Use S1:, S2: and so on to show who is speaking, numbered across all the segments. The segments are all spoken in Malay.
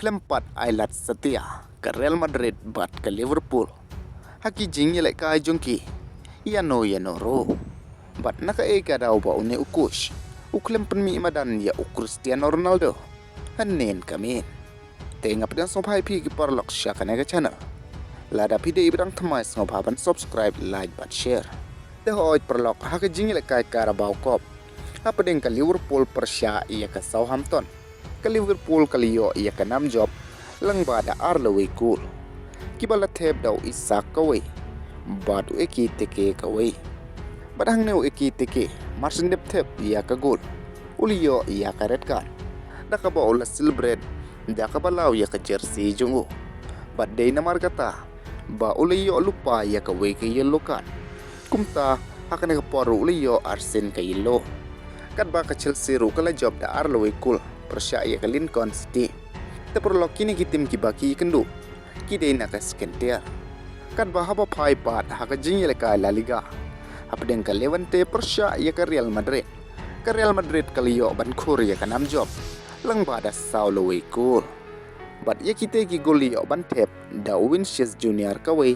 S1: Khlem pat ailad satia ke Real Madrid bat ke Liverpool. Haki jing yelek kai jongki. Yano ro. Bat naka eka daw ba une ukush. Khlem penmi madan ya Cristiano Ronaldo. Hanen kamin. Tengap dan sopai pi ki parlok syakane ke channel. Lada pide ibang thamai sopaban subscribe, like bat share. Te hoy parlok haka jing yelek kai Carabao Cup. Apa deng ke Liverpool persya ia ke Southampton. Ke Liverpool kaliyo ia ke 6 job lang bada arlawi cool. Kibala tep daw isak kawai. Badu eki teke kawai. Badang neu eki teke marsin dep tep ia ke gol. Uliyo ia ke red card. Daka ba ula celebrate. Daka balau ia ke jersey jungu. Badai namar kata. Ba uliyo lupa ia ke way ke yellow card. Kumta akan ke poru uliyo arsen ke yellow. Kat ba ke Chelsea ru kala job da arlawi cool. Persya ia ke Lincoln City. Teperlok kini kitim kibaki kendu. Kidai nak skenter. Kat bahaba pai pat haka jingile ka La Liga. Apa deng ke Levante persya ia ke Real Madrid. Ke Real Madrid kaliyo ban khur ia ke 6 job. Lang bada Saulo cool. Bat ia kita ki golio ban tep da Vinicius Jr kawai.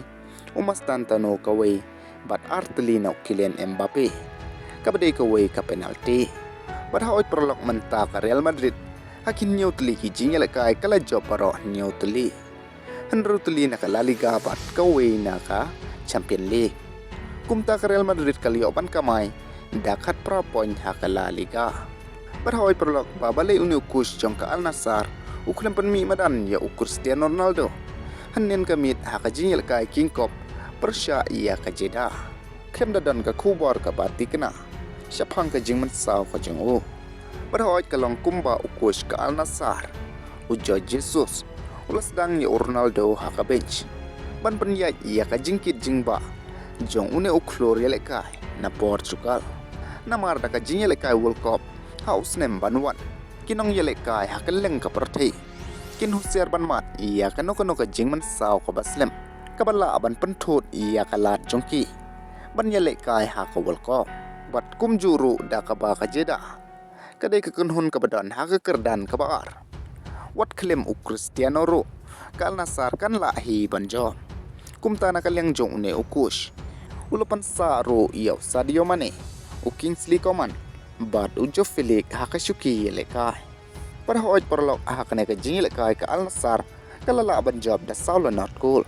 S1: Umas Tantano kawai. Bat Artelino Kylian Mbappe. Kabadai kawai ke penalti. Bat haoy perlok menta ke Real Madrid. Hakin nyotli ki jingile kai kala job paro nyotli. Henrutli naka La Liga bat kawai naka Champion League. Kumta ke Real Madrid kaliyo ban kamay dakat pra point haka La Liga. Berhawi perlok balei uni ukus jong ke Alnasrr. Khlem penmi madan ya Cristiano Ronaldo. Hanen kamit haka jingile kai King Cup persya ia ke Jeddah. Khlem dadan ke Khubor ke bati kena. Syapang ke jing mensaw ke jengu. Berhawi kalong kumba ukus ke Alnasrr. Ujo Jesus. Ulas dang ya Ronaldo haka bench. Ban penyat ia ka jingkit jingba. Jong une uklor yelekai na Portugal. Namar da ka jing yelekai World Cup. Haus nem banwan. Kinong yelekai haka leng ka pertai. Kin husiar ban mat ia ka noka jing man saw ka baslem. Kabala ban pentot ia ka lat jongki. Ban yelekai haka World Cup. Bat kum juru da ka ba ka Jeddah. Kadai ka kunhun ka badan haka kerdan ka baar. Wat Khlem Cristiano ro ka Alnasrr kan lahi banjo. Kumta na kalyang jong une ukush. Ulapan sa ro yaw Sadio Mane. Kingsley Coman. Bat ujo Felix haka syuki yelekai. Para hoy perlok haka neka jingile kai ka Alnasrr kalala banjob da Saulo not cool.